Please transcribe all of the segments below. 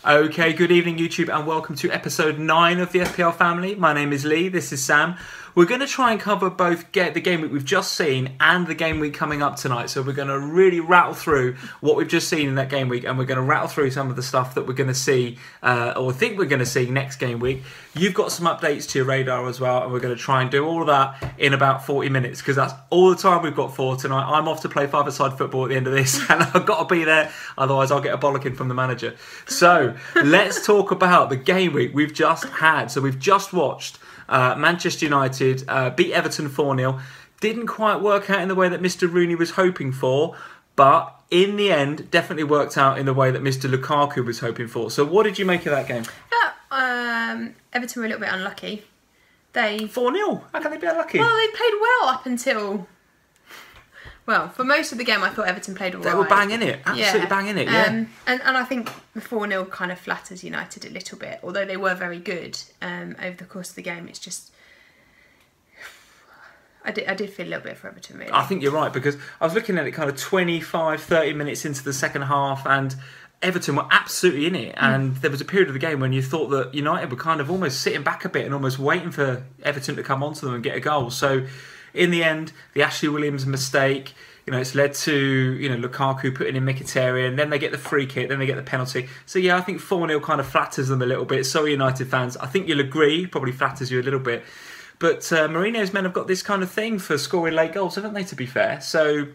Okay, good evening YouTube and welcome to episode 9 of the FPL family. My name is Lee, this is Sam. We're going to try and cover both the game week we've just seen and the game week coming up tonight. So we're going to really rattle through what we've just seen in that game week, and we're going to rattle through some of the stuff that we're going to see or think we're going to see next game week. You've got some updates to your radar as well, and we're going to try and do all of that in about 40 minutes because that's all the time we've got for tonight. I'm off to play five-a-side football at the end of this and I've got to be there, otherwise I'll get a bollocking from the manager. So let's talk about the game week we've just had. So we've just watched Manchester United beat Everton 4-0. Didn't quite work out in the way that Mr. Rooney was hoping for, but in the end, definitely worked out in the way that Mr. Lukaku was hoping for. So what did you make of that game? Everton were a little bit unlucky. They 4-0? How can they be unlucky? Well, they played well up until... Well, for most of the game, I thought Everton played all right. They were banging it. Absolutely banging it, yeah. And I think the 4-0 kind of flatters United a little bit. Although they were very good over the course of the game. It's just... I did feel a little bit for Everton, really. I think you're right, because I was looking at it kind of 25, 30 minutes into the second half, and Everton were absolutely in it. And there was a period of the game when you thought that United were kind of almost sitting back a bit and almost waiting for Everton to come onto them and get a goal. So... in the end, the Ashley Williams mistake, it's led to, Lukaku putting in Mkhitaryan, then they get the free kick, then they get the penalty. So yeah, I think 4-0 kind of flatters them a little bit. Sorry, United fans. I think you'll agree, probably flatters you a little bit. But Mourinho's men have got this kind of thing for scoring late goals, haven't they, to be fair? So...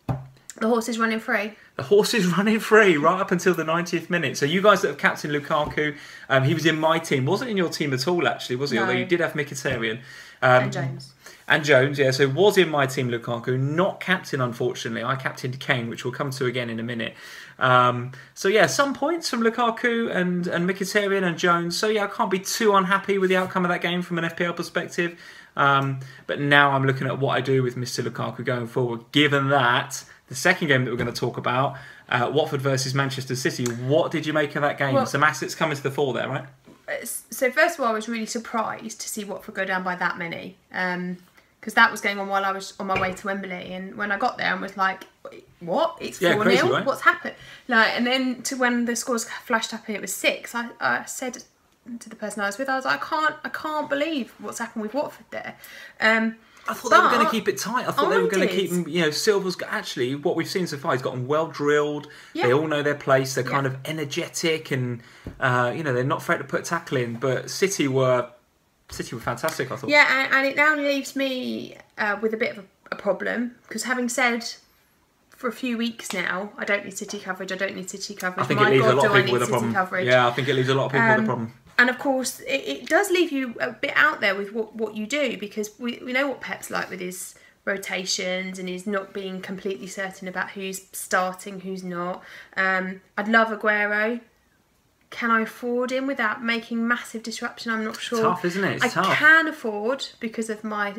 the horse is running free. The horse is running free right up until the 90th minute. So you guys that have captained Lukaku, he was in my team. Wasn't in your team at all, actually, was he? No. Although you did have Mkhitaryan. And Jones. And Jones, yeah. So was in my team, Lukaku. Not captain, unfortunately. I captained Kane, which we'll come to again in a minute. So yeah, some points from Lukaku and Mkhitaryan and Jones. So yeah, I can't be too unhappy with the outcome of that game from an FPL perspective. But now I'm looking at what I do with Mr. Lukaku going forward. Given that, the second game that we're going to talk about, Watford versus Manchester City. What did you make of that game? Well, some assets coming to the fore there, right? So first of all, I was really surprised to see Watford go down by that many. Because that was going on while I was on my way to Wembley, and when I got there, I was like, "What? It's 4-0? Crazy, right? What's happened?" And then when the scores flashed up and it was 6, I said to the person I was with, I was like, "I can't believe what's happened with Watford there." I thought they were going to keep it tight. I thought they were going to keep them. Silva's actually what we've seen so far. He's gotten well drilled. Yeah. They all know their place. They're kind of energetic, and they're not afraid to put a tackle in. But City were fantastic, I thought. Yeah, and it now leaves me with a bit of a problem, because having said for a few weeks now, I don't need City coverage, I think it leaves a lot of people with a problem. Coverage. Yeah, I think it leaves a lot of people with a problem. And of course, it does leave you a bit out there with what you do, because we know what Pep's like with his rotations and his not being completely certain about who's starting, who's not. I'd love Aguero. Can I afford him without making massive disruption? I'm not sure. It's tough, isn't it? It's tough. I can afford, because of my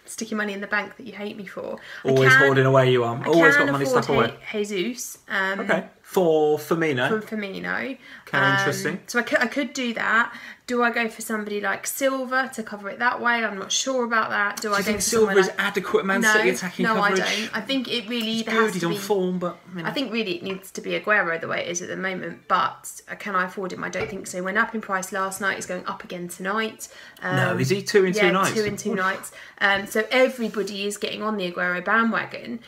sticky money in the bank that you hate me for. Always hoarding away, you are. Always got money stuck away. Jesus. Okay. For Firmino. For Firmino. Okay, interesting. So I could do that. Do I go for somebody like Silva to cover it that way? I'm not sure about that. Do I think Silva is adequate Man City attacking coverage? No, I don't. I think it really either has to be... He's on form, but... I think really it needs to be Aguero the way it is at the moment, but can I afford him? I don't think so. He went up in price last night. He's going up again tonight. No, is he 2 in 2 nights? 2 in 2 nights. So everybody is getting on the Aguero bandwagon.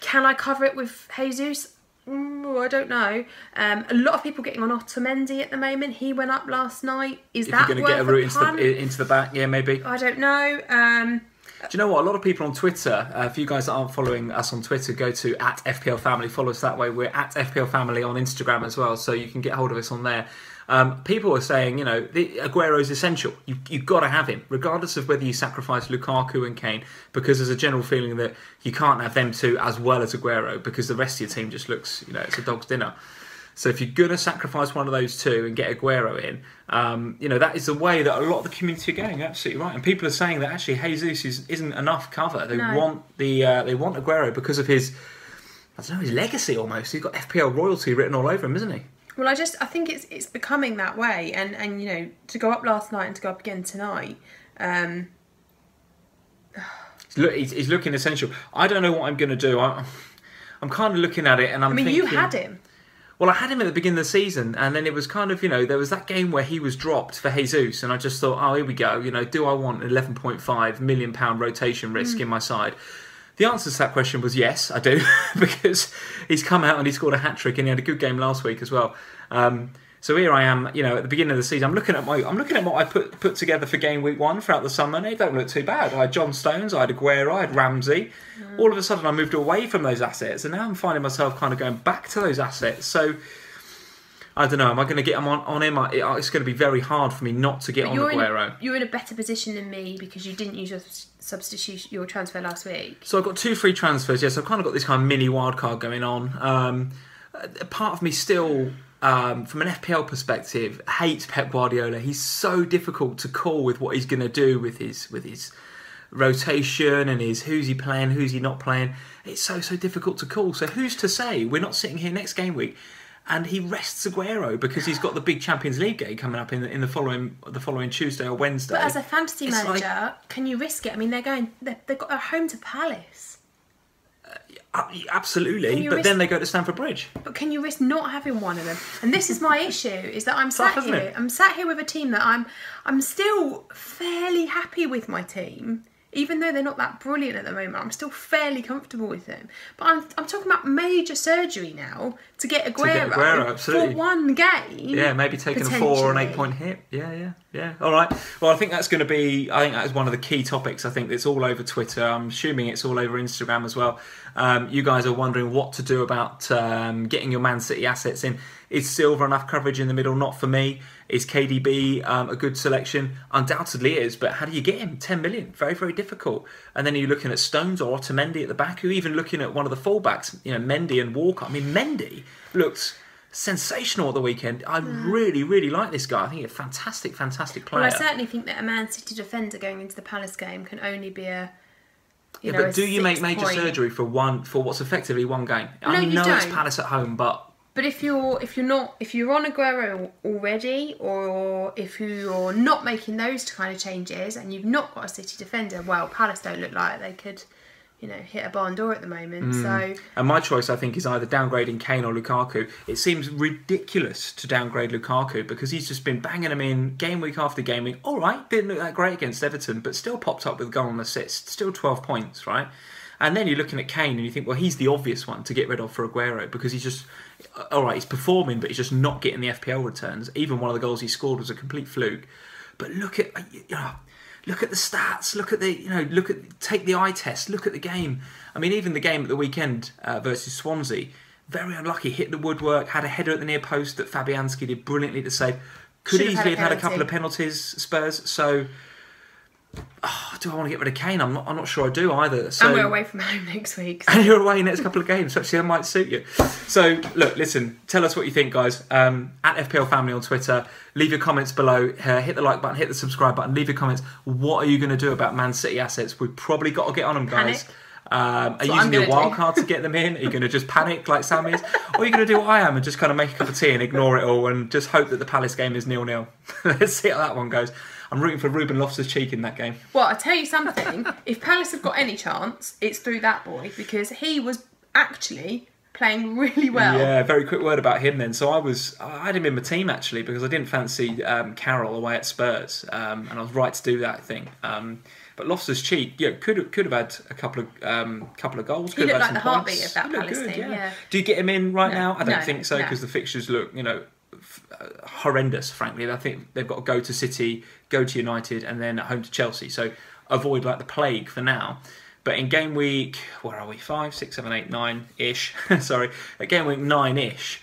Can I cover it with Jesus? I don't know. A lot of people getting on Otamendi at the moment. He went up last night. Is that you're going to get a route into the back? Yeah, maybe. I don't know. Do you know what? A lot of people on Twitter, if you guys that aren't following us on Twitter, go to @FPL Family. Follow us that way. We're @FPL Family on Instagram as well, so you can get hold of us on there. People are saying, Aguero is essential. You've got to have him, regardless of whether you sacrifice Lukaku and Kane, because there's a general feeling that you can't have them two as well as Aguero, because the rest of your team just looks, it's a dog's dinner. So if you're going to sacrifice one of those two and get Aguero in, that is the way that a lot of the community are going. You're absolutely right. And people are saying that actually Jesus isn't enough cover. They want Aguero because of his legacy almost. He's got FPL royalty written all over him, isn't he? Well, I think it's becoming that way, and to go up last night and to go up again tonight. He's looking essential. I don't know what I'm going to do. I'm kind of looking at it, and I'm thinking... you had him. Well, I had him at the beginning of the season, and then it was kind of, there was that game where he was dropped for Jesus, and I just thought, oh, here we go. Do I want an £11.5 million rotation risk in my side? The answer to that question was yes, I do, because he's come out and he scored a hat-trick, and he had a good game last week as well. So here I am, at the beginning of the season. I'm looking at what I put together for game week 1 throughout the summer, and it don't look too bad. I had John Stones, I had Aguero, I had Ramsey. All of a sudden, I moved away from those assets, and now I'm finding myself kind of going back to those assets. So I don't know. Am I going to get on him? It's going to be very hard for me not to get on Aguero. You're in a better position than me because you didn't use your transfer last week. So I've got 2 free transfers. Yes, I've kind of got this kind of mini wildcard going on. Part of me still, from an FPL perspective, hates Pep Guardiola. He's so difficult to call with what he's going to do with his rotation and who's he playing, who's he not playing. It's so difficult to call. So who's to say we're not sitting here next game week and he rests Aguero because he's got the big Champions League game coming up in the following Tuesday or Wednesday. But as a fantasy manager, can you risk it? I mean, they've got a home to Palace. Absolutely, but then they go to Stamford Bridge. But can you risk not having one of them? And this is my issue: is that I'm sat here. I'm sat here with a team that I'm still fairly happy with my team, even though they're not that brilliant at the moment. I'm still fairly comfortable with them. But I'm talking about major surgery now to get Aguero absolutely. For one game. Yeah, maybe taking a 4 or an 8 point hit. Yeah. All right. Well, I think that's going to be. I think that is one of the key topics. I think it's all over Twitter. I'm assuming it's all over Instagram as well. You guys are wondering what to do about getting your Man City assets in. Is Silva enough coverage in the middle? Not for me. Is KDB a good selection? Undoubtedly is, but how do you get him? 10 million. Very, very difficult. And then you're looking at Stones or Otamendi at the back. You're even looking at one of the fullbacks, Mendy and Walker. I mean, Mendy looks sensational at the weekend. I really, really like this guy. I think he's a fantastic player. Well, I certainly think that a Man City defender going into the Palace game can only be a... but do you make major surgery for what's effectively one game? I mean, it's Palace at home, but if you're on Aguero already, or if you're not making those kind of changes and you've not got a City defender, well, Palace don't look like they could, hit a barn door at the moment. So, and my choice, I think, is either downgrading Kane or Lukaku. It seems ridiculous to downgrade Lukaku because he's just been banging them in game week after game week. All right, didn't look that great against Everton, but still popped up with goal and assist. Still 12 points, right? And then you're looking at Kane and you think, well, he's the obvious one to get rid of for Aguero because he's just, all right, he's performing, but he's just not getting the FPL returns. Even one of the goals he scored was a complete fluke. But look at the stats. Take the eye test. Look at the game. I mean, even the game at the weekend versus Swansea, very unlucky. Hit the woodwork. Had a header at the near post that Fabianski did brilliantly to save. Could easily have had a couple of penalties. Spurs. So, do I want to get rid of Kane? I'm not sure I do either. So, and we're away from home next week. So. And you're away next couple of games. So actually, that might suit you. So look, listen. Tell us what you think, guys. At FPL Family on Twitter. Leave your comments below. Hit the like button. Hit the subscribe button. Leave your comments. What are you going to do about Man City assets? We've probably got to get on them, guys. Are you using your wild card to get them in? Are you going to just panic like Sam is? Or are you going to do what I am and just kind of make a cup of tea and ignore it all and just hope that the Palace game is 0-0? Let's see how that one goes. I'm rooting for Ruben Loftus-Cheek in that game. Well, I'll tell you something. If Palace have got any chance, it's through that boy because he was actually playing really well. Yeah, very quick word about him then. So I had him in my team actually because I didn't fancy Carroll away at Spurs, and I was right to do that, I think. But Loftus-Cheek, could have had a couple of goals. He looked like the heartbeat of that Palace team. Yeah. Do you get him in right now? I don't think so because the fixtures look, horrendous. Frankly, I think they've got to go to City, go to United, and then at home to Chelsea. So avoid like the plague for now. But in game week, where are we? 5, 6, 7, 8, 9-ish. Sorry, at game week 9-ish.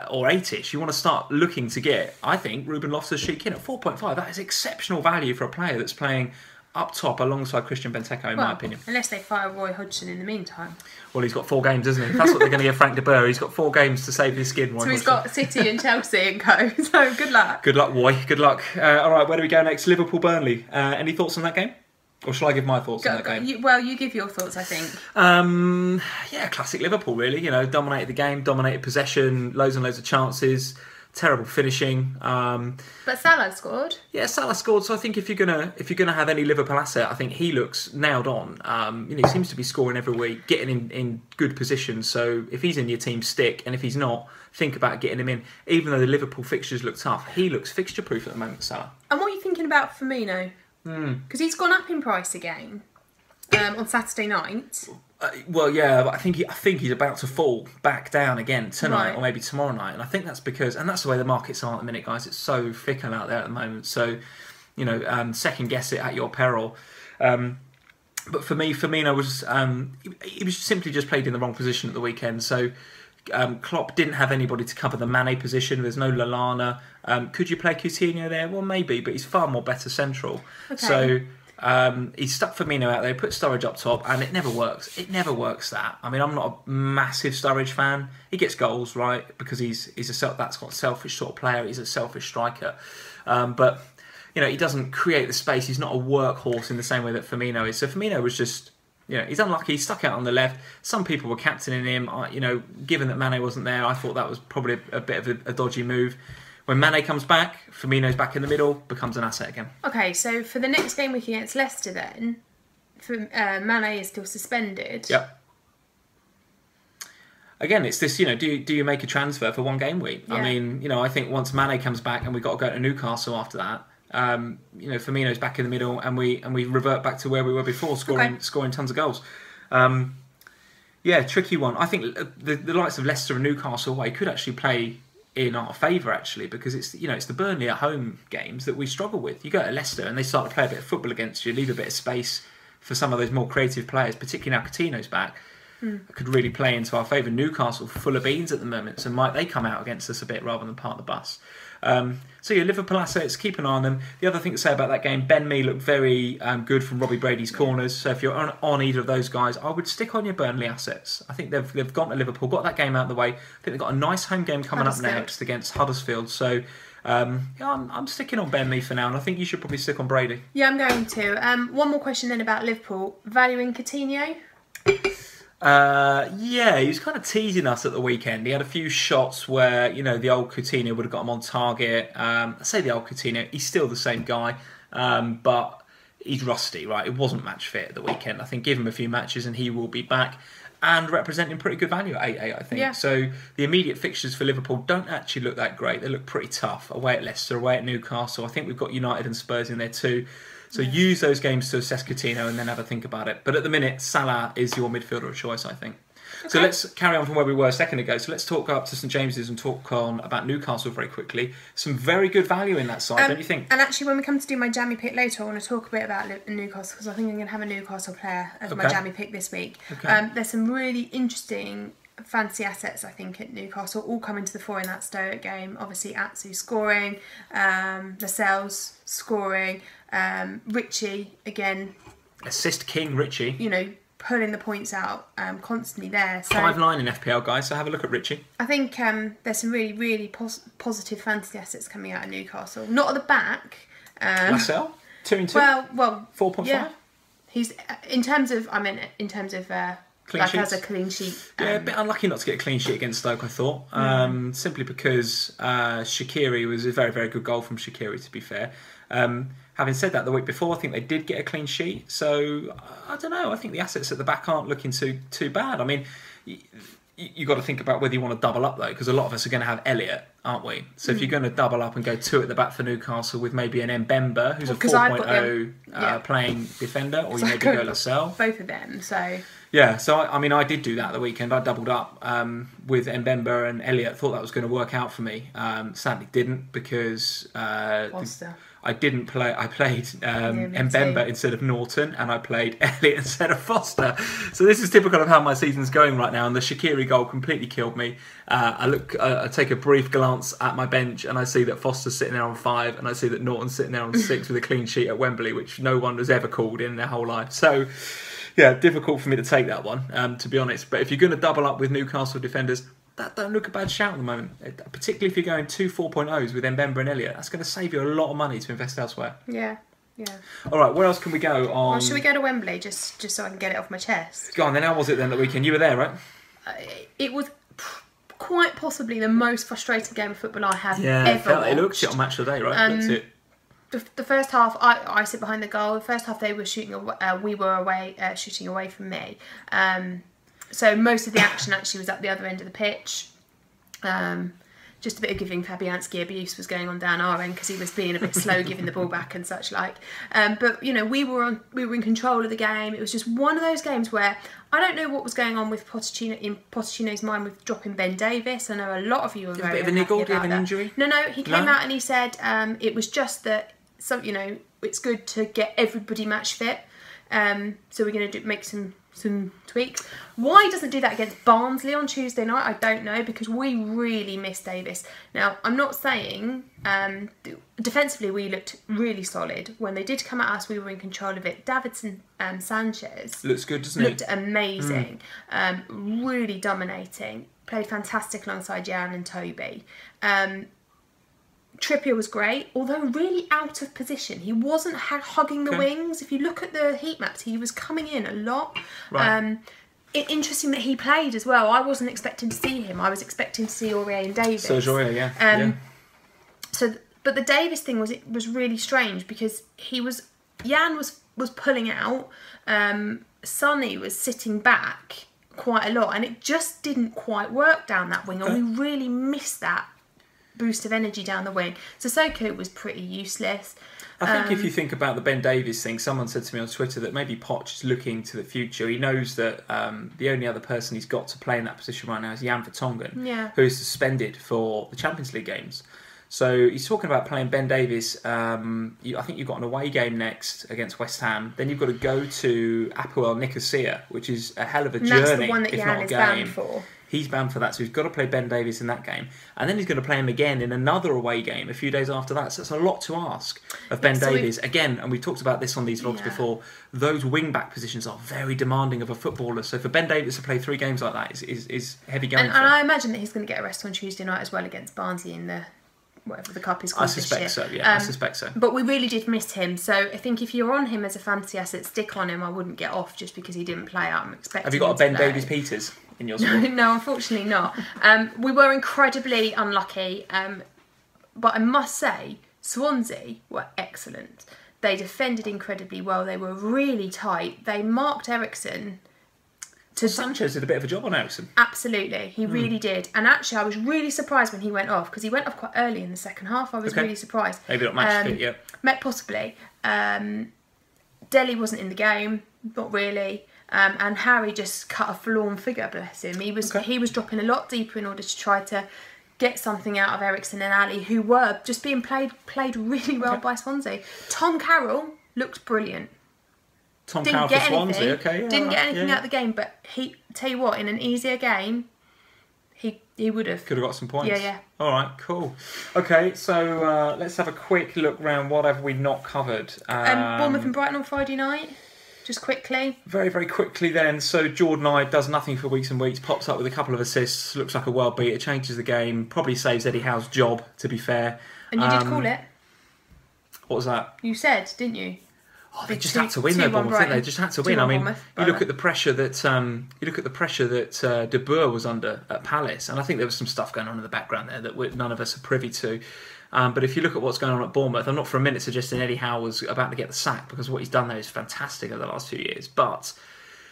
Or 8-ish, you want to start looking to get, I think, Ruben Loftus-Cheek in at 4.5. That is exceptional value for a player that's playing up top alongside Christian Benteke, in my opinion. Unless they fire Roy Hodgson in the meantime. Well, he's got 4 games, doesn't he? That's what they're going to give Frank de Boer. He's got 4 games to save his skin. So he's got City and Chelsea and co. So good luck. Good luck, Roy. Good luck. All right, where do we go next? Liverpool-Burnley. Any thoughts on that game? Or shall I give my thoughts on that game? You give your thoughts, I think. Classic Liverpool, really. Dominated the game, dominated possession, loads and loads of chances. terrible finishing. But Salah scored. Yeah, Salah scored. So I think if you're gonna have any Liverpool asset, I think he looks nailed on. He seems to be scoring every week, getting in good positions. So if he's in your team, stick, and if he's not, think about getting him in. Even though the Liverpool fixtures look tough, he looks fixture proof at the moment, Salah. And what are you thinking about Firmino? Because he's gone up in price again on Saturday night. Well, yeah, but I think he's about to fall back down again tonight, Right. or maybe tomorrow night, and I think that's because, and that's the way the markets are at the minute, guys. It's so fickle out there at the moment. So, second guess it at your peril. But for me, Firmino was he was simply just played in the wrong position at the weekend. So Klopp didn't have anybody to cover the Mane position. There's no Lallana. Could you play Coutinho there? Well, maybe, but he's far more better central. Okay. So. He stuck Firmino out there, put Sturridge up top, and it never works. It never works that. I mean, I'm not a massive Sturridge fan. He gets goals, right, because he's that's not a selfish sort of player. He's a selfish striker. But, he doesn't create the space. He's not a workhorse in the same way that Firmino is. So Firmino was just, he's unlucky. He stuck out on the left. Some people were captaining him. Given that Mane wasn't there, I thought that was probably a bit of a dodgy move. When Mane comes back, Firmino's back in the middle, becomes an asset again. Okay, so for the next game week against Leicester then, Mane is still suspended. Yep. Again, it's this, do you make a transfer for one game week? Yeah. I mean, I think once Mane comes back and we've got to go to Newcastle after that, Firmino's back in the middle and we revert back to where we were before, scoring tons of goals. Tricky one. I think the likes of Leicester and Newcastle away could actually play in our favour actually, because it's the Burnley at home games that we struggle with. You go to Leicester and they start to play a bit of football against you, leave a bit of space for some of those more creative players, particularly now Coutinho's back. Could really play into our favour. Newcastle full of beans at the moment, so might they come out against us a bit rather than park the bus. Liverpool assets, keep an eye on them. The other thing to say about that game, Ben Mee looked very good from Robbie Brady's corners. So if you're on either of those guys, I would stick on your Burnley assets. I think they've gone to Liverpool, got that game out of the way. I think they've got a nice home game coming up next against Huddersfield. So I'm sticking on Ben Mee for now, and I think you should probably stick on Brady. Yeah, I'm going to. One more question then about Liverpool. Valuing Coutinho? He was kind of teasing us at the weekend. He had a few shots where, the old Coutinho would have got him on target. I say the old Coutinho, he's still the same guy, but he's rusty, right? It wasn't match fit at the weekend. I think give him a few matches and he will be back and representing pretty good value at 8-8, I think. Yeah. So the immediate fixtures for Liverpool don't actually look that great. They look pretty tough. Away at Leicester, away at Newcastle. I think we've got United and Spurs in there too. So use those games to assess Coutinho and then have a think about it. But at the minute, Salah is your midfielder of choice, I think. Okay. So let's carry on from where we were a second ago. So let's talk up to St James's and talk on about Newcastle very quickly. Some very good value in that side, don't you think? And actually, when we come to do my Jammy Pick later, I want to talk a bit about Newcastle because I think I'm going to have a Newcastle player as my Jammy Pick this week. Okay. There's some really interesting fancy assets, I think, at Newcastle, all coming to the fore in that Stoke game. Obviously, Atsu scoring, Lascelles scoring, Richie again. Assist King Richie. Pulling the points out constantly there. So 5-9 in FPL, guys, so have a look at Richie. I think there's some really, really positive fantasy assets coming out of Newcastle. Not at the back. Lascelles? 2-2? Well, 4.5? Yeah. He's, in terms of clean sheets. Has a clean sheet. Yeah, a bit unlucky not to get a clean sheet against Stoke, I thought. Simply because Shaqiri was a very, very good goal from Shaqiri, to be fair. Having said that, the week before, I think they did get a clean sheet. So, I don't know. I think the assets at the back aren't looking too bad. I mean, you got to think about whether you want to double up, though, because a lot of us are going to have Elliott, aren't we? So if you're going to double up and go 2 at the back for Newcastle with maybe an Mbemba, who's a 4.0 playing defender, or you maybe go Lascelles. Both of them, so... Yeah, so I did do that at the weekend. I doubled up with Mbemba and Elliott. Thought that was going to work out for me. Sadly, didn't because I didn't play. I played Mbemba instead of Norton, and I played Elliott instead of Foster. So this is typical of how my season's going right now. And the Shaqiri goal completely killed me. I take a brief glance at my bench, and I see that Foster's sitting there on 5, and I see that Norton's sitting there on 6 with a clean sheet at Wembley, which no one has ever called in their whole life. So. Yeah, difficult for me to take that one, to be honest. But if you're going to double up with Newcastle defenders, that don't look a bad shout at the moment. Particularly if you're going 2 4.0s with Mbemba and Elliott. That's going to save you a lot of money to invest elsewhere. Yeah. All right, where else can we go on? Well, should we go to Wembley just so I can get it off my chest? Go on then, how was it then that weekend? You were there, right? It was... quite possibly the most frustrating game of football I have ever watched. It looked it on Match of the Day, right? Looked it. The first half, I sit behind the goal. The first half they were shooting away, we were away, shooting away from me. So most of the action actually was at the other end of the pitch. Just a bit of giving Fabianski abuse was going on down our end because he was being a bit slow giving the ball back and such like. But you know, we were in control of the game. It was just one of those games where I don't know what was going on with Pochettino's mind with dropping Ben Davis. I know a lot of you were very unhappy about that. Did he have an injury? No, he came out and he said it was just that. So you know, it's good to get everybody match fit. So we're going to make some tweaks. Why he doesn't do that against Barnsley on Tuesday night, I don't know, because we really missed Davis. Now, I'm not saying defensively we looked really solid. When they did come at us, we were in control of it. Davidson Sanchez looks good, doesn't he? Looked amazing, really dominating. Played fantastic alongside Jan and Toby. Trippier was great, although really out of position. He wasn't hugging the wings. If you look at the heat maps, he was coming in a lot. Right. Interesting that he played as well. I wasn't expecting to see him. I was expecting to see Aurier and Davis. Sergio, yeah. But the Davis thing was really strange because Jan was pulling out. Sonny was sitting back quite a lot, and it just didn't quite work down that wing, and we really missed that boost of energy down the wing. Sissoko was pretty useless. I think if you think about the Ben Davies thing, someone said to me on Twitter that maybe Poch is looking to the future. He knows that the only other person he's got to play in that position right now is Jan Vertonghen, who is suspended for the Champions League games. So he's talking about playing Ben Davies. I think you've got an away game next against West Ham. Then you've got to go to Apoel Nicosia, which is a hell of a journey. That's the one that Jan is banned for. He's banned for that, so he's got to play Ben Davies in that game. And then he's going to play him again in another away game a few days after that. So it's a lot to ask of Ben Davies. Again, and we talked about this on these vlogs before, those wing-back positions are very demanding of a footballer. So for Ben Davies to play 3 games like that is heavy going and I imagine that he's going to get a rest on Tuesday night as well against Barnsley in the whatever the cup is called. I suspect so, yeah. I suspect so. But we really did miss him. So I think if you're on him as a fantasy asset, stick on him. I wouldn't get off just because he didn't play out. I'm expecting. Have you got a Ben Davies Peters in your squad? No, unfortunately not. We were incredibly unlucky. But I must say, Swansea were excellent. They defended incredibly well. They were really tight. They marked Ericsson. Sanchez did a bit of a job on Ericsson. Absolutely, he really did. And actually, I was really surprised when he went off, because he went off quite early in the second half. I was really surprised. Maybe not match fit, yeah. Possibly. Dele wasn't in the game, not really. And Harry just cut a forlorn figure, bless him. He was dropping a lot deeper in order to try to get something out of Ericsson and Ali, who were just being played really well by Swansea. Tom Carroll looked brilliant. Didn't get Swansea, didn't get anything out of the game, but he tell you what, in an easier game, he would have got some points. Yeah. All right, cool. Okay, so let's have a quick look round. What have we not covered? Bournemouth and Brighton on Friday night. Just quickly. Very, very quickly then. So Jordan Ibe does nothing for weeks and weeks, pops up with a couple of assists, looks like a world beater, changes the game, probably saves Eddie Howe's job, to be fair. And you did call it. What was that? You said, didn't you? Oh, they just had to win, though, Bournemouth, didn't they? They just had to win. I mean, you look at the pressure that De Boer was under at Palace, and I think there was some stuff going on in the background there that none of us are privy to. But if you look at what's going on at Bournemouth, I'm not for a minute suggesting Eddie Howe was about to get the sack, because what he's done there is fantastic over the last 2 years. But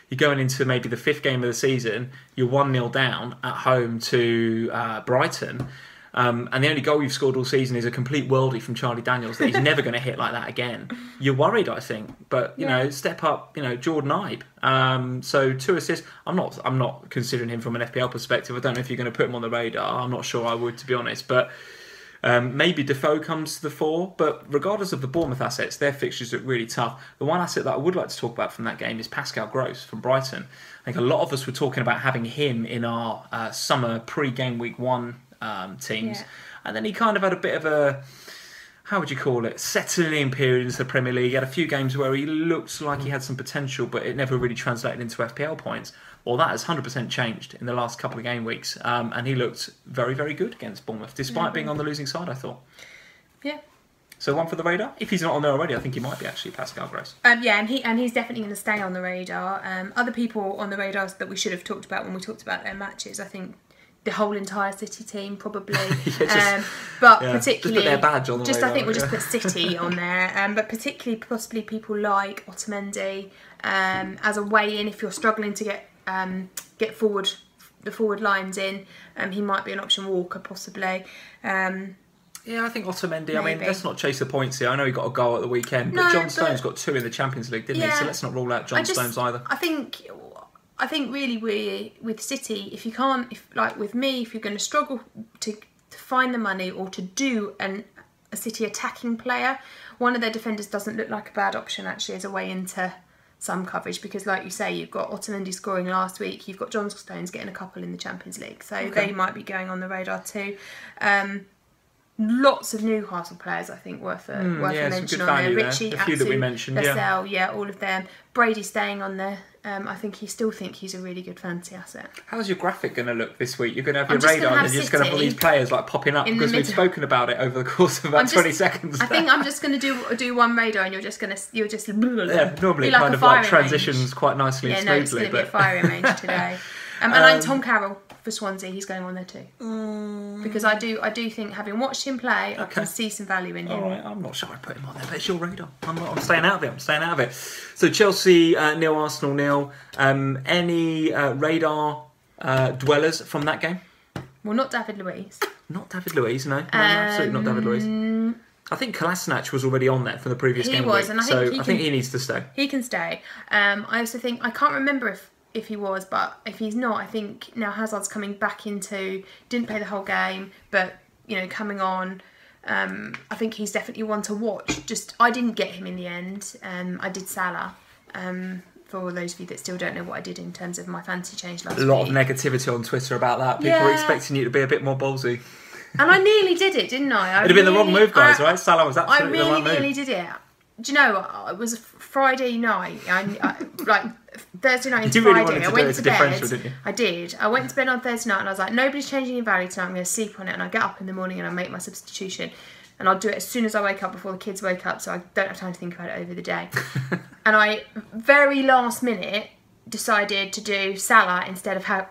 you're going into maybe the 5th game of the season, you're 1-0 down at home to Brighton. And the only goal you've scored all season is a complete worldie from Charlie Daniels that he's never going to hit like that again. You're worried, I think, but you know, step up. You know, Jordan Ibe. So 2 assists. I'm not considering him from an FPL perspective. I don't know if you're going to put him on the radar. I'm not sure I would, to be honest. But maybe Defoe comes to the fore. But regardless of the Bournemouth assets, their fixtures look really tough. The one asset that I would like to talk about from that game is Pascal Gross from Brighton. I think a lot of us were talking about having him in our summer pre-game week 1 teams, and then he kind of had a bit of a, how would you call it, settling in period into the Premier League. He had a few games where he looked like he had some potential, but it never really translated into FPL points. Well, that has 100% changed in the last couple of game weeks, and he looked very, very good against Bournemouth, despite being on the losing side, I thought. Yeah. So one for the radar. If he's not on there already, I think he might be actually Pascal Gross. Yeah, and he's definitely going to stay on the radar. Other people on the radars that we should have talked about when we talked about their matches, I think the whole entire City team probably. But particularly, just put their badge on the just radar, I think we'll just put City on there. But particularly, possibly people like Otamendi as a way in if you're struggling to get forward. The forward lines in, he might be an option. Walker possibly. Yeah, I think Otamendi. Maybe. I mean, let's not chase the points here. I know he got a goal at the weekend, but John Stones got 2 in the Champions League, didn't he? So let's not rule out John Stones either. I think really with City, if with me, if you're going to struggle to find the money or to do a City attacking player, one of their defenders doesn't look like a bad option actually as a way into some coverage, because like you say, you've got Otamendi scoring last week, you've got John Stones getting a couple in the Champions League, so they might be going on the radar too. Lots of Newcastle players I think worth a mention on there. Richie, a few that we mentioned, Lascelles, all of them. Brady staying on there. I think he's a really good fantasy asset. How's your graphic going to look this week? You're going to have your radar and you're just going to have all these players like popping up because we've spoken about it over the course of about 20 seconds. I think I'm just going to do one radar and you'll just normally kind of like transitions quite nicely and smoothly. It's going to be a firing range today. And Tom Carroll for Swansea, he's going on there too. Because I do think, having watched him play, I can see some value in him. All right, I'm not sure I'd put him on there, but it's your radar. I'm staying out of it. So Chelsea 0, Arsenal 0. Any radar dwellers from that game? Well, not David Luiz. Not David Luiz, no. Absolutely not David Luiz. I think Kolasinac was already on there for the previous game week, and I think he needs to stay. He can stay. I also think, I can't remember if he was, but if he's not, I think now Hazard's coming back into, didn't play the whole game, but coming on, I think he's definitely one to watch. I didn't get him in the end. I did Salah. For those of you that still don't know what I did in terms of my fantasy change last week. A lot of negativity on Twitter about that. People were expecting you to be a bit more ballsy. And I nearly did it, didn't I? It'd have been the wrong move, guys, right? Salah was absolutely the right move. I really nearly did it. Do you know, it was a Friday night, like Thursday night into Friday, I went to bed. Didn't you? I did. I went to bed on Thursday night and I was like, nobody's changing in value tonight, I'm going to sleep on it, and I get up in the morning and I make my substitution. And I'll do it as soon as I wake up, before the kids wake up, so I don't have time to think about it over the day. And I, very last minute, decided to do Salah instead of Hazard.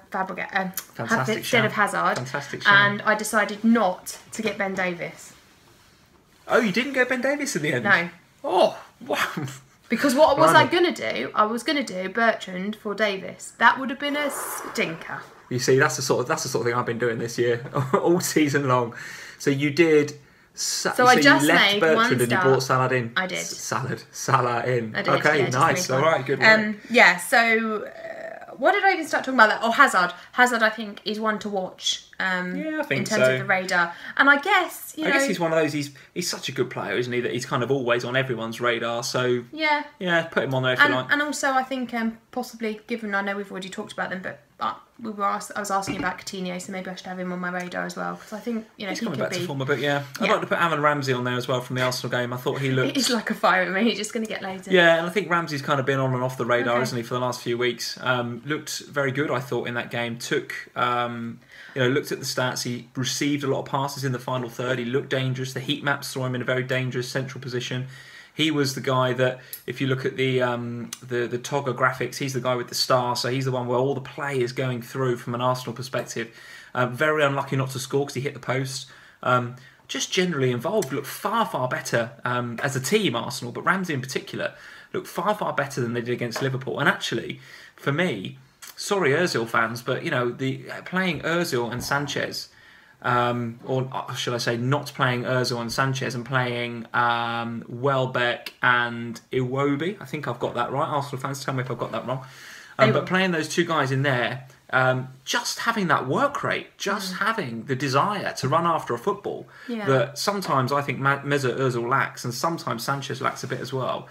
Fantastic shout. And I decided not to get Ben Davis. Oh, you didn't go Ben Davis in the end? No. Oh, wow. Because what was I going to do? I was going to do Bertrand for Davis. That would have been a stinker. You see, that's the sort of thing I've been doing this year, all season long. So you did. I just you left made Bertrand one and you brought Salah in. I did. Salah in. I did. Okay, nice. All right, good work. So what did I even start talking about? That? Oh, Hazard. Hazard, I think, is one to watch. I think in terms of the radar, and I guess I guess he's one of those. He's such a good player, isn't he? That he's kind of always on everyone's radar. So yeah, put him on there if you like. And also, I think possibly, given I know we've already talked about them, but I was asking about Coutinho, so maybe I should have him on my radar as well, because I think he's coming back to form a bit. I'd like to put Aaron Ramsey on there as well from the Arsenal game. I thought he looked. He's like a fireman. He's just going to get later. Yeah, and I think Ramsey's kind of been on and off the radar, isn't he, for the last few weeks? Looked very good, I thought, in that game. Looked at the stats. He received a lot of passes in the final third. He looked dangerous. The heat maps saw him in a very dangerous central position. He was the guy that, if you look at the Togger graphics, he's the guy with the star. So he's the one where all the play is going through from an Arsenal perspective. Very unlucky not to score because he hit the post. Just generally involved. Looked far, far better as a team, Arsenal. But Ramsey in particular looked far, far better than they did against Liverpool. And actually, for me, sorry Ozil fans, but playing Ozil and Sanchez, or should I say not playing Ozil and Sanchez and playing Welbeck and Iwobi, I think I've got that right. Arsenal fans, tell me if I've got that wrong. But playing those two guys in there, just having that work rate, just having the desire to run after a football that sometimes I think Mesut Ozil lacks, and sometimes Sanchez lacks a bit as well.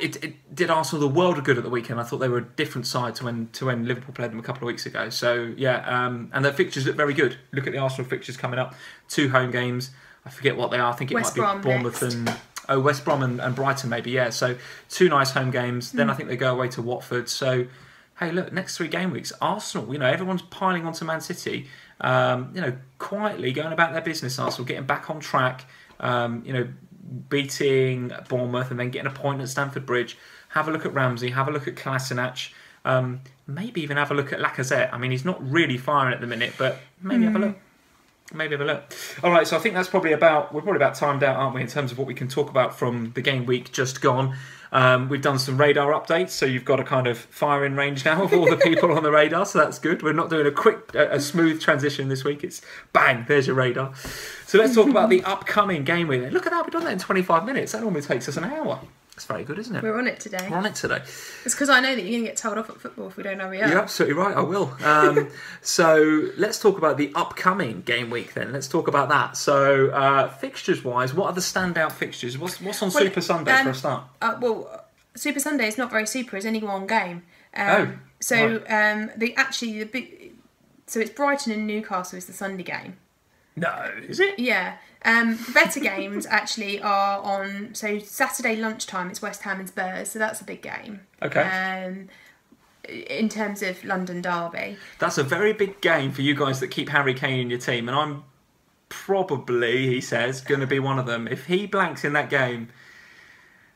It did Arsenal the world of good at the weekend. I thought they were a different side to when Liverpool played them a couple of weeks ago. So and their fixtures look very good. Look at the Arsenal fixtures coming up. 2 home games. I forget what they are. I think it might be Bournemouth next. West Brom and Brighton maybe. Yeah. So 2 nice home games. Then I think they go away to Watford. So hey, look, next 3 game weeks, Arsenal. Everyone's piling onto Man City. Quietly going about their business. Arsenal getting back on track. Beating Bournemouth and then getting a point at Stamford Bridge. Have a look at Ramsey. Have a look at Kolasinac. Maybe even have a look at Lacazette. I mean, he's not really firing at the minute, but maybe have a look. Maybe have a look. All right, so I think that's probably we're probably about timed out, aren't we, in terms of what we can talk about from the game week just gone. We've done some radar updates, so you've got a kind of firing range now of all the people on the radar, so that's good. We're not doing a smooth transition this week. It's bang, there's your radar. So let's talk about the upcoming game week. Look at that, we've done that in 25 minutes. That normally takes us an hour. That's very good, isn't it? We're on it today. We're on it today. It's because I know that you're going to get told off at football if we don't hurry up. You're absolutely right, I will. So let's talk about the upcoming game week then. Let's talk about that. So fixtures-wise, what are the standout fixtures? What's on Super Sunday for a start? Super Sunday is not very super. It's only one game. So it's Brighton and Newcastle is the Sunday game. No, is it? Yeah. The better games actually are on, so Saturday lunchtime it's West Ham and Spurs, so that's a big game. Okay. In terms of London derby. That's a very big game for you guys that keep Harry Kane in your team, and I'm probably, he says, going to be one of them. If he blanks in that game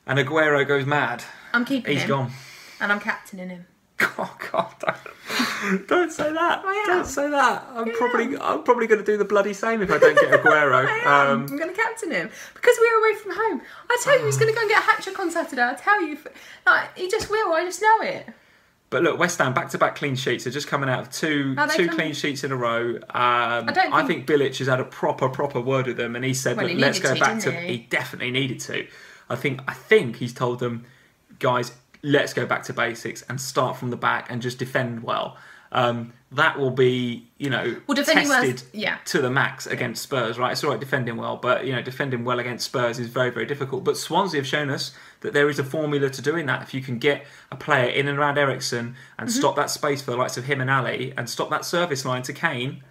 and Aguero goes mad, I'm keeping him. He's gone. And I'm captaining him. Oh God! Don't say that. Don't say that. I'm probably going to do the bloody same if I don't get Aguero. I'm going to captain him because we're away from home. I tell you, he's going to go and get a hat trick on Saturday. I tell you, he just will. I just know it. But look, West Ham back-to-back clean sheets are just coming out of two clean sheets in a row. I think Bilic has had a proper word with them, and he said, "Look, let's go back to." He definitely needed to. I think he's told them, guys, let's go back to basics and start from the back and just defend well. That will be, tested to the max against Spurs, right? It's all right defending well, but, defending well against Spurs is very, very difficult. But Swansea have shown us that there is a formula to doing that. If you can get a player in and around Eriksen and stop that space for the likes of him and Ali and stop that service line to Kane,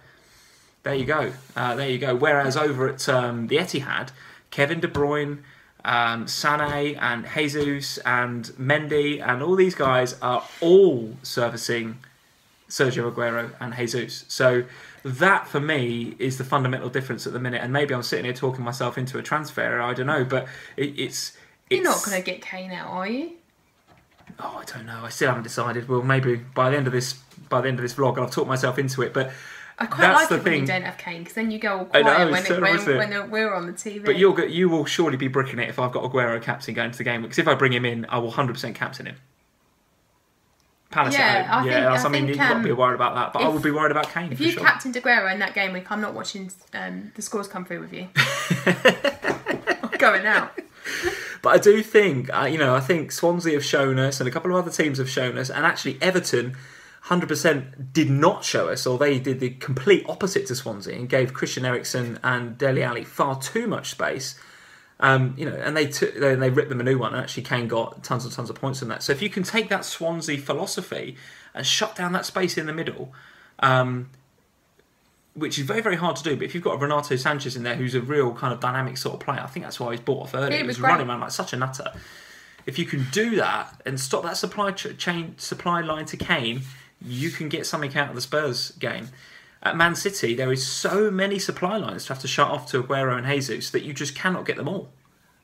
there you go. Whereas over at the Etihad, Kevin De Bruyne, Sané and Jesus and Mendy and all these guys are all servicing Sergio Aguero and Jesus. So that for me is the fundamental difference at the minute. And maybe I'm sitting here talking myself into a transfer, I don't know, but it's you're not going to get Kane out, are you? Oh, I don't know. I still haven't decided. Well, maybe by the end of this vlog, I've talked myself into it, but I quite like it when you don't have Kane, because then you go all quiet when we're on the TV. But you will surely be bricking it if I've got Aguero captain going to the game. Because if I bring him in, I will 100% captain him. Palace at home. You've got to be worried about that. But I would be worried about Kane. If you captained Aguero in that game week, I'm not watching the scores come through with you. I'm going out. But I do think, I think Swansea have shown us, and a couple of other teams have shown us, and actually Everton 100% did not show us, or they did the complete opposite to Swansea and gave Christian Eriksen and Dele Alli far too much space. And they ripped them a new one, and actually Kane got tons and tons of points on that. So if you can take that Swansea philosophy and shut down that space in the middle, which is very, very hard to do, but if you've got a Renato Sanchez in there who's a real kind of dynamic sort of player, I think that's why he's bought off early. He was running around like such a nutter. If you can do that and stop that supply line to Kane, you can get something out of the Spurs game. At Man City, there is so many supply lines to have to shut off to Aguero and Jesus that you just cannot get them all.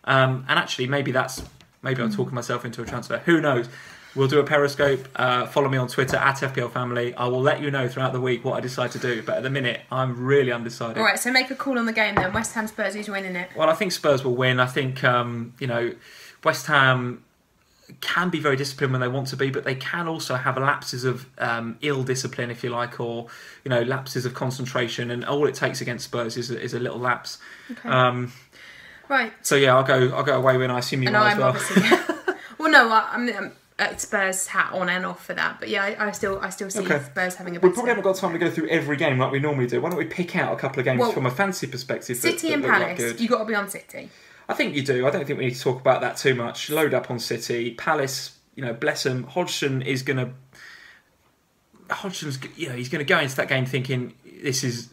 And actually, maybe I'm talking myself into a transfer. Who knows? We'll do a Periscope. Follow me on Twitter at FPL Family. I will let you know throughout the week what I decide to do. But at the minute, I'm really undecided. All right, so make a call on the game then. West Ham Spurs, who's winning it? Well, I think Spurs will win. I think West Ham can be very disciplined when they want to be, but they can also have lapses of ill discipline, if you like, or lapses of concentration. And all it takes against Spurs is a little lapse. Okay. Right. So yeah, I'll go away when I assume you will as well. Well, no, I'm Spurs hat on and off for that, but yeah, I still see Spurs having a better. We probably haven't got time to go through every game like we normally do. Why don't we pick out a couple of games from a fantasy perspective? City and Palace, you got to be on City. I think you do. I don't think we need to talk about that too much. Load up on City. Palace, bless him. Hodgson's he's going to go into that game thinking this is.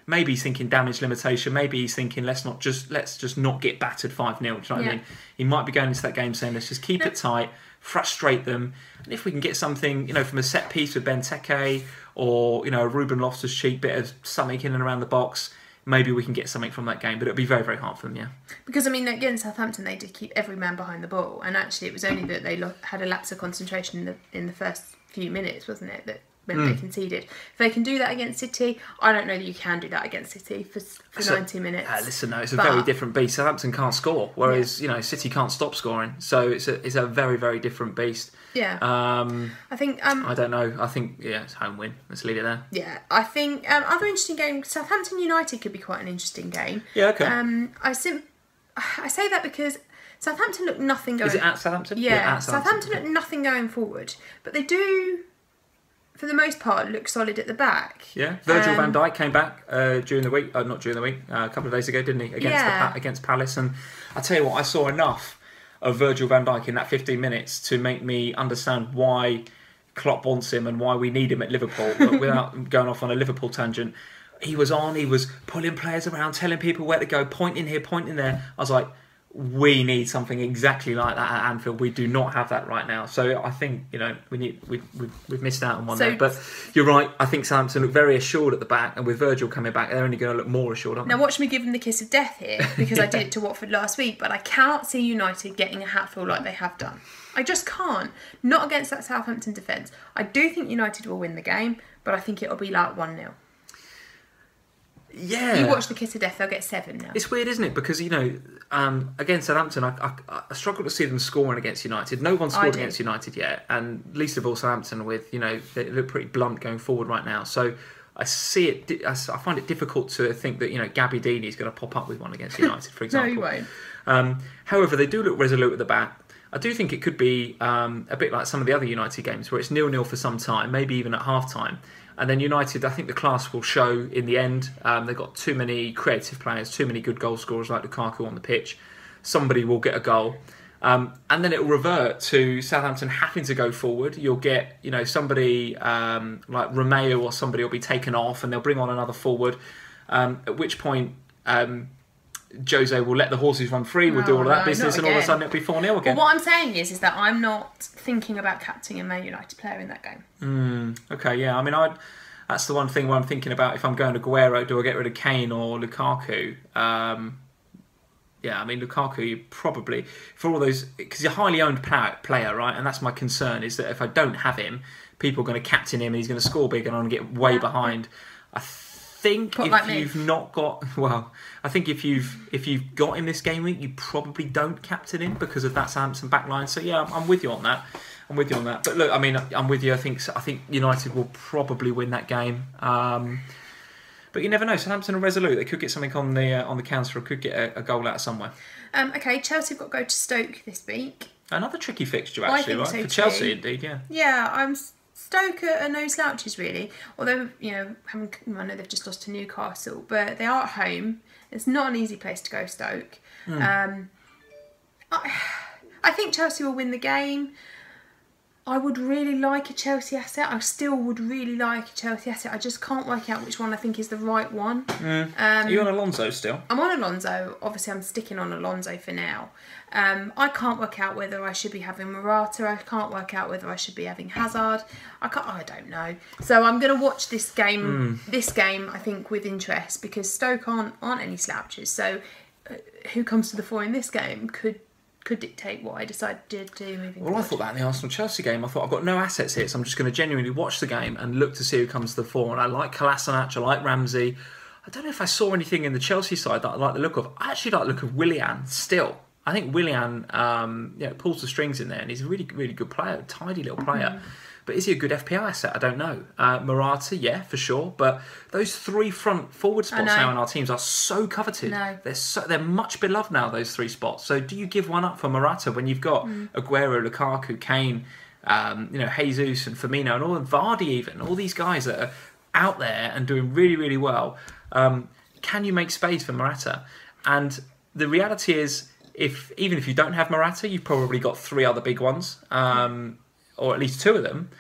Maybe he's thinking damage limitation. Maybe he's thinking let's just not get battered 5-0. Do you know what I mean? He might be going into that game saying let's just keep it tight, frustrate them, and if we can get something, from a set piece with Benteke or a Ruben Loftus-Cheek bit of something in and around the box, maybe we can get something from that game, but it'll be very, very hard for them, yeah. Because, I mean, against Southampton, they did keep every man behind the ball, and actually it was only that they had a lapse of concentration in the first few minutes, wasn't it, that when they conceded. If they can do that against City, I don't know that you can do that against City for 90 minutes. Listen, no, it's a very different beast. Southampton can't score, whereas City can't stop scoring. So it's a very, very different beast. Yeah. I think. I don't know. I think it's home win. Let's leave it there. Yeah, I think other interesting game. Southampton United could be quite an interesting game. Yeah. Okay. I say that because Southampton look nothing going. Is it at Southampton? Yeah, at Southampton look nothing going forward, but they do, for the most part, look solid at the back. Yeah, Virgil van Dijk came back during the week. Not during the week, a couple of days ago, didn't he? Against Palace, and I tell you what, I saw enough of Virgil van Dijk in that 15 minutes to make me understand why Klopp wants him and why we need him at Liverpool. Without going off on a Liverpool tangent, he was pulling players around, telling people where to go, pointing here, pointing there. I was like, we need something exactly like that at Anfield. We do not have that right now. So I think we've missed out on one there. But you're right. I think Southampton look very assured at the back, and with Virgil coming back, they're only going to look more assured. Now watch me give them the kiss of death here, because I did it to Watford last week. But I cannot see United getting a hatful like they have done. I just can't. Not against that Southampton defence. I do think United will win the game, but I think it'll be like 1-0. Yeah. You watch the kiss of death, they'll get 7 now. It's weird, isn't it? Because, against Southampton, I struggle to see them scoring against United. No one scored against United yet, and least of all Southampton with, they look pretty blunt going forward right now. So I see it, I find it difficult to think that, Gabby Deeney is going to pop up with one against United, for example. No, he won't. However, they do look resolute at the back. I do think it could be a bit like some of the other United games where it's 0-0 for some time, maybe even at half-time. And then United, I think the class will show in the end. They've got too many creative players, too many good goal scorers like Lukaku on the pitch. Somebody will get a goal. And then it will revert to Southampton having to go forward. You'll get, somebody like Romeo or somebody will be taken off and they'll bring on another forward. At which point, Jose will let the horses run free, we'll do all of that business, and all of a sudden it'll be 4-0 again. Well, what I'm saying is that I'm not thinking about captaining a Man United player in that game. Okay, yeah. I mean, that's the one thing where I'm thinking about if I'm going to Aguero, do I get rid of Kane or Lukaku? Yeah, I mean, Lukaku, you probably, for all those, because he's a highly owned player, right? And that's my concern, is that if I don't have him, people are going to captain him and he's going to score big and I'm going to get way behind. I think you've not got, I think if you've got him this game week, you probably don't captain him because of that Southampton backline. So yeah, I'm with you on that. But look, I mean, I'm with you. I think United will probably win that game. But you never know. Southampton are resolute. They could get something on the counter, or could get a goal out of somewhere. Okay, Chelsea have got to go to Stoke this week. Another tricky fixture, actually, right? So for Chelsea, indeed, yeah. Yeah, Stoke are no slouches, really. Although, I know they've just lost to Newcastle, but they are at home. It's not an easy place to go, Stoke. I think Chelsea will win the game. I would really like a Chelsea asset. I still would really like a Chelsea asset. I just can't work out which one I think is the right one. Are you on Alonso still? I'm on Alonso. Obviously, I'm sticking on Alonso for now. I can't work out whether I should be having Morata. I can't work out whether I should be having Hazard. I don't know. So I'm going to watch this game. This game, I think, with interest, because Stoke aren't any slouches. So who comes to the fore in this game could dictate what I decide to do moving forward. I thought that in the Arsenal-Chelsea game. I thought, I've got no assets here, so I'm just going to genuinely watch the game and look to see who comes to the fore. And I like Kolasinac, I like Ramsey. I don't know if I saw anything in the Chelsea side that I like the look of. I actually like the look of Willian still. I think Willian pulls the strings in there, and he's a really, really good player, a tidy little player. But is he a good FPL asset? I don't know. Morata, yeah, for sure. But those 3 front forward spots now in our teams are so coveted. No. They're much beloved now, those 3 spots. So do you give one up for Morata when you've got Aguero, Lukaku, Kane, Jesus and Firmino and Vardy even, all these guys that are out there and doing really, really well? Can you make space for Morata? And the reality is, even if you don't have Morata, you've probably got 3 other big ones. Or at least 2 of them.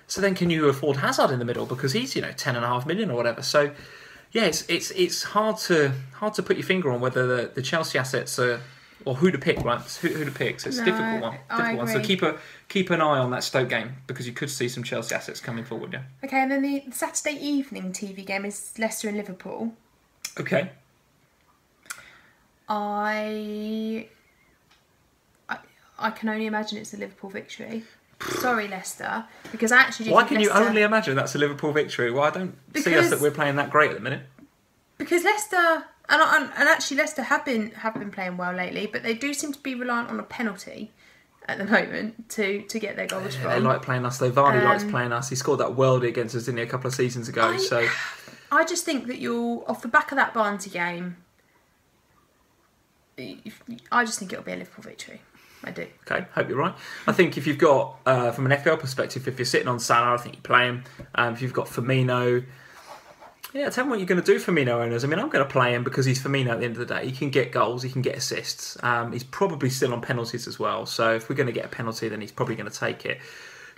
So then can you afford Hazard in the middle, because he's 10.5 million or whatever. So yeah, it's hard to put your finger on whether the Chelsea assets are, or who to pick, right? Who to pick. So it's a difficult one. So keep an eye on that Stoke game, because you could see some Chelsea assets coming forward. Yeah. Okay, and then the Saturday evening TV game is Leicester and Liverpool. Okay. I can only imagine it's a Liverpool victory. Sorry, Leicester, because I actually do Why think can Leicester, you only imagine that's a Liverpool victory? Well, I don't see us that we're playing that great at the minute. Because Leicester and actually Leicester have been playing well lately, but they do seem to be reliant on a penalty at the moment to get their goals from. They like playing us though. Vardy likes playing us. He scored that worldie against us, didn't he, a couple of seasons ago? I just think that you'll, off the back of that Barnsley game, I just think it'll be a Liverpool victory. I do. Okay, hope you're right. I think if you've got, from an FPL perspective, if you're sitting on Salah, I think you play him. If you've got Firmino, tell me what you're going to do, Firmino owners. I mean, I'm going to play him because he's Firmino at the end of the day. He can get goals, he can get assists. He's probably still on penalties as well. So if we're going to get a penalty, then he's probably going to take it.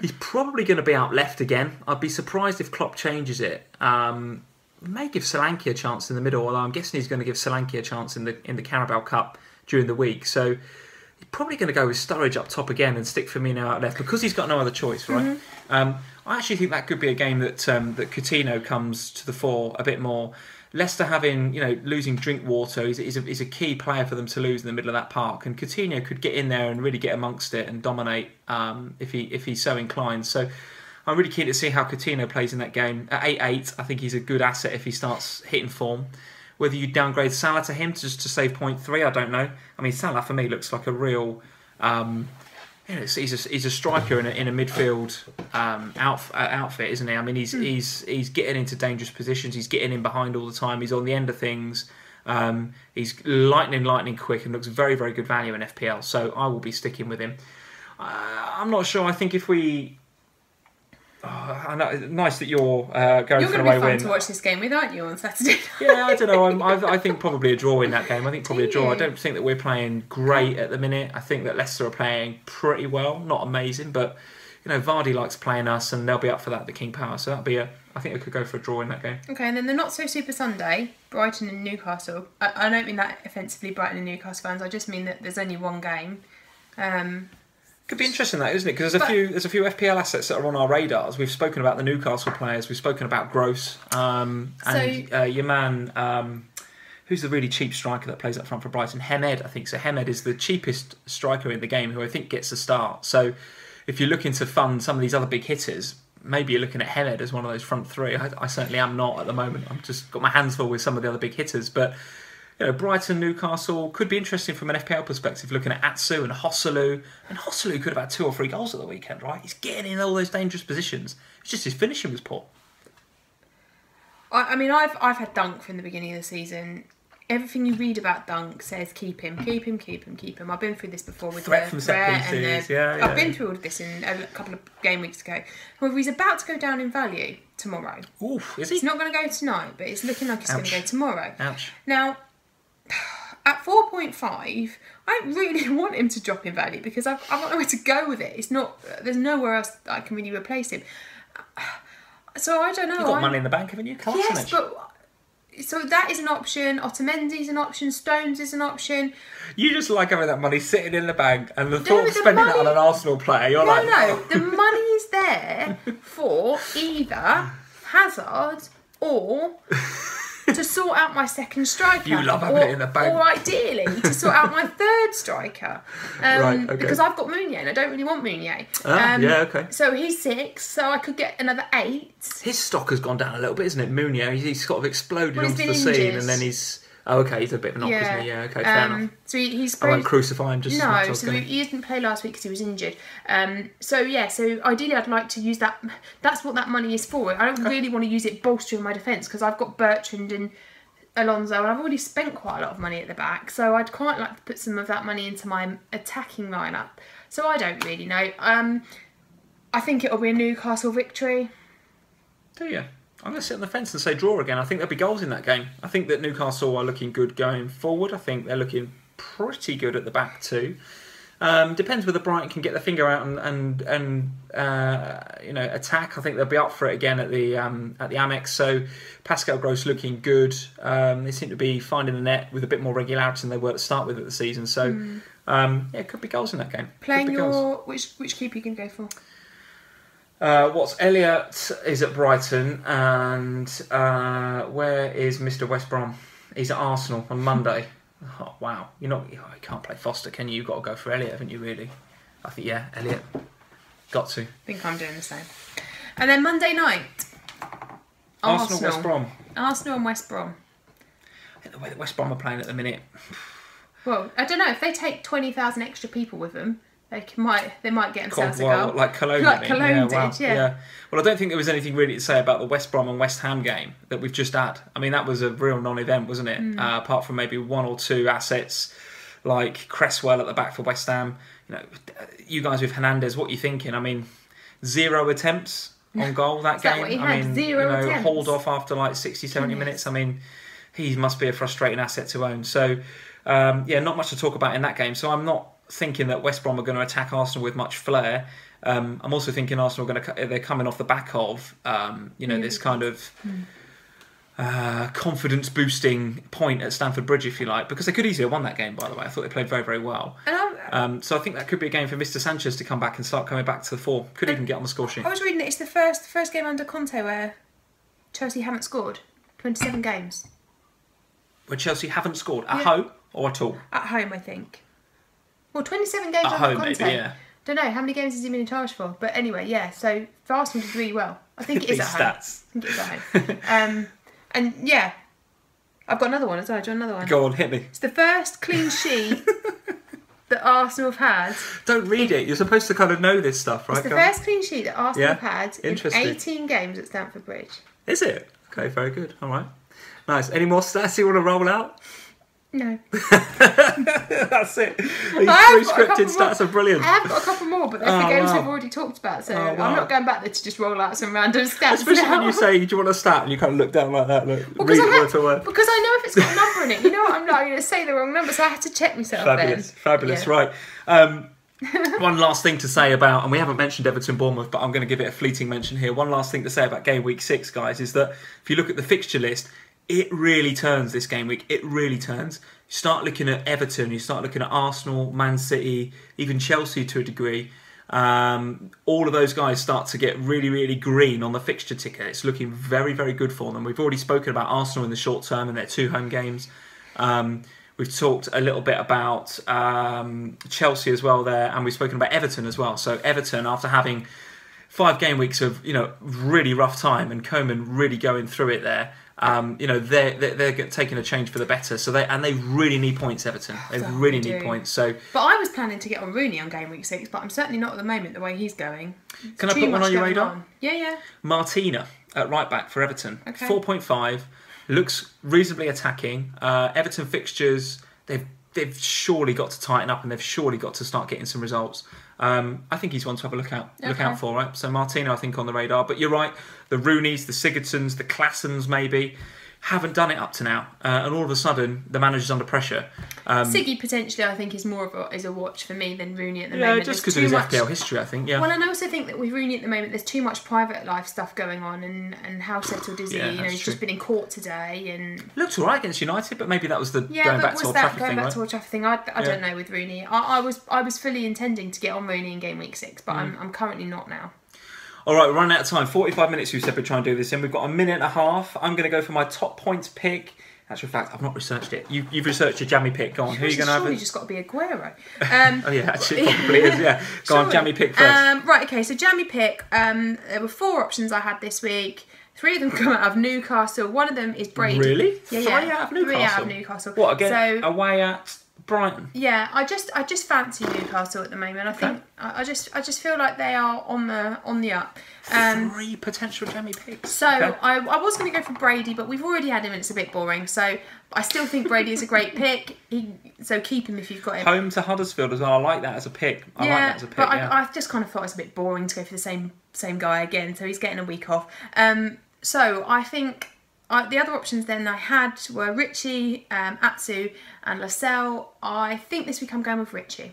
He's probably going to be out left again. I'd be surprised if Klopp changes it. May give Solanke a chance in the middle, although I'm guessing he's going to give Solanke a chance in the Carabao Cup during the week. So he's probably going to go with Sturridge up top again and stick Firmino out left because he's got no other choice, right? Mm-hmm. I actually think that could be a game that that Coutinho comes to the fore a bit more. Leicester having, losing Drinkwater is a key player for them to lose in the middle of that park, and Coutinho could get in there and really get amongst it and dominate if he's so inclined. So I'm really keen to see how Coutinho plays in that game. At 8-8, I think he's a good asset if he starts hitting form. Whether you downgrade Salah to him just to save 0.3, I don't know. I mean, Salah for me looks like a real... he's a striker in a midfield outfit, isn't he? I mean, he's getting into dangerous positions. He's getting in behind all the time. He's on the end of things. He's lightning quick and looks very, very good value in FPL. So I will be sticking with him. I'm not sure. I think if we... I know, nice that you're going for an away win. You're going to be fun to watch this game with, aren't you, on Saturday? Yeah, I don't know. I think probably a draw in that game. I think probably a draw. I don't think that we're playing great at the minute. I think that Leicester are playing pretty well, not amazing, but Vardy likes playing us, and they'll be up for that at the King Power. So that'll be I think we could go for a draw in that game. Okay, and then the not so super Sunday, Brighton and Newcastle. I don't mean that offensively, Brighton and Newcastle fans. I just mean that there's only one game. Could be interesting, that, isn't it? Because there's a few FPL assets that are on our radars. We've spoken about the Newcastle players. We've spoken about Gross, and your man, who's the really cheap striker that plays up front for Brighton, Hemed, I think. So Hemed is the cheapest striker in the game, who I think gets a start. So if you're looking to fund some of these other big hitters, maybe you're looking at Hemed as one of those front three. I certainly am not at the moment. I've just got my hands full with some of the other big hitters, but. Brighton, Newcastle could be interesting from an FPL perspective, looking at Atsu and Hosselu. And Hosselu could have had 2 or 3 goals at the weekend, right? He's getting in all those dangerous positions. It's just his finishing was poor. I mean, I've had Dunk from the beginning of the season. Everything you read about Dunk says keep him. I've been through this before with threat from set pieces. I've been through all of this in a couple of game weeks ago. However, he's about to go down in value tomorrow. Oof, is he? He's not going to go tonight, but it's looking like he's going to go tomorrow. Ouch. Now, at 4.5, I don't really want him to drop in value because I've got nowhere to go with it. It's not. There's nowhere else that I can really replace him. So I don't know. You've got money in the bank, haven't you? Yes, but so that is an option. Otamendi's an option. Stones is an option. You just like having that money sitting in the bank, and the thought of spending it on an Arsenal player. You're like, no. The money is there for either Hazard or. To sort out my second striker. You love having it in the bank. Or ideally, to sort out my third striker. Right, okay. Because I've got Meunier and I don't really want Meunier. Okay. So he's 6, so I could get another 8. His stock has gone down a little bit, isn't it? Meunier, he's sort of exploded onto the scene, and then he's... Oh, okay, he's a bit of an op, isn't he? Yeah, okay, fair enough. So he's I won't crucify him just as much. No, so he didn't play last week because he was injured. So ideally I'd like to use that. That's what that money is for. I don't really want to use it bolstering my defence because I've got Bertrand and Alonso and I've already spent quite a lot of money at the back. So I'd quite like to put some of that money into my attacking lineup. So I don't really know. I think it'll be a Newcastle victory. Do you? I'm going to sit on the fence and say draw again. I think there'll be goals in that game. I think that Newcastle are looking good going forward. I think they're looking pretty good at the back too. Depends whether Brighton can get their finger out and attack. I think they'll be up for it again at the Amex. So Pascal Gross looking good. They seem to be finding the net with a bit more regularity than they were to start with at the season. So it could be goals in that game. Playing your which keeper you can go for? Elliott is at Brighton, and where is Mr. West Brom? He's at Arsenal on Monday. Oh, wow. You can't play Foster, can you? You've got to go for Elliot, haven't you, really? I think, yeah, Elliot. Got to. I think I'm doing the same. And then Monday night. Arsenal, West Brom. Arsenal and West Brom. I think the way that West Brom are playing at the minute. Well, I don't know. If they take 20,000 extra people with them, they might get themselves a goal. Like Cologne did, yeah. Well, I don't think there was anything really to say about the West Brom and West Ham game that we've just had. I mean, that was a real non-event, wasn't it? Apart from maybe one or two assets like Cresswell at the back for West Ham. You guys with Hernandez, what are you thinking? I mean, 0 attempts on goal that game. What he had? Zero attempts? Hold off after like 60, 70 minutes. I mean, he must be a frustrating asset to own. So, not much to talk about in that game. So I'm not thinking that West Brom are going to attack Arsenal with much flair. I'm also thinking Arsenal they're coming off the back of this kind of confidence boosting point at Stamford Bridge, if you like, because they could easily have won that game, by the way. I thought they played very, very well. So I think that could be a game for Mr. Sanchez to come back and start coming back to the fore. Could even get on the score sheet. I was reading it's the first game under Conte where Chelsea haven't scored. 27 games. Where Chelsea haven't scored at home or at all? At home, I think. Well, 27 games under home, Conte. Maybe, yeah. Don't know how many games has he been in charge for, but anyway, yeah. So for Arsenal did really well. I think it is at home. Stats. I think it is at home. And yeah, I've got another one as well. Do you want another one? Go on, hit me. It's the first clean sheet that Arsenal have had. Don't read it. You're supposed to kind of know this stuff, right? It's the first clean sheet that Arsenal have had in Interesting. 18 games at Stamford Bridge. Is it? Okay, very good. All right. Nice. Any more stats you want to roll out? No. That's it. These pre-scripted stats are brilliant. I have got a couple more, but they're the games we've already talked about, so I'm not going back there to just roll out some random stats. Especially when you say, do you want a stat? And you kind of look down like that, read it word for word. Because I know if it's got a number in it. You know what? I'm not going to say the wrong number, so I have to check myself Fabulous. Right. One last thing to say about, and we haven't mentioned Everton Bournemouth, but I'm going to give it a fleeting mention here. One last thing to say about game week 6, guys, is that if you look at the fixture list, it really turns this game week. It really turns. You start looking at Everton, you start looking at Arsenal, Man City, even Chelsea to a degree. All of those guys start to get really, really green on the fixture ticker. It's looking very, very good for them. We've already spoken about Arsenal in the short term and their 2 home games. We've talked a little bit about Chelsea as well there, and we've spoken about Everton as well. So Everton, after having 5 game weeks of really rough time and Koeman really going through it there, they're taking a change for the better. So they really need points, Everton. They really need points. So, but I was planning to get on Rooney on game week 6, but I'm certainly not at the moment the way he's going. Can I put one on your radar? Yeah. Martina at right back for Everton. Okay. 4.5. Looks reasonably attacking. Everton fixtures, they've surely got to tighten up and they've surely got to start getting some results. I think he's one to have a look out for, right? So Martino, I think, on the radar. But you're right, the Rooneys, the Sigurdssons, the Claessens maybe haven't done it up to now, and all of a sudden the manager's under pressure. Siggy potentially, I think, is more of a watch for me than Rooney at the moment. Yeah, just because of his FPL history, I think. Yeah. Well, and I also think that with Rooney at the moment, there's too much private life stuff going on, and how settled is he? He's just been in court today, and looked all right against United, but maybe that was the going back to Old Trafford thing, right? I don't know with Rooney. I was fully intending to get on Rooney in game week 6, but I'm currently not now. All right, we're running out of time. 45 minutes we said we'd try and do this in. We've got a minute and a half. I'm going to go for my top points pick. Actual fact, I've not researched it. You've researched your Jammy Pick. Go on. Who are you going to have? Surely just got to be Aguero. Oh yeah, actually it probably is. Yeah. Go on, Jammy Pick first. Right, okay. So Jammy Pick. There were 4 options I had this week. 3 of them come out of Newcastle. One of them is Brady. Really? Yeah. 3 out of Newcastle? 3 out of Newcastle. What, again, away at Brighton? Yeah, I just fancy Newcastle at the moment. I think I just feel like they are on the up. 3 potential Jammy Picks. So I was going to go for Brady, but we've already had him and it's a bit boring. So I still think Brady is a great pick. So keep him if you've got him. Home to Huddersfield as well. I like that as a pick. But I just kind of thought it was a bit boring to go for the same guy again. So he's getting a week off. So I think the other options then I had were Richie, Atsu and Lascelles. I think this week I'm going with Richie.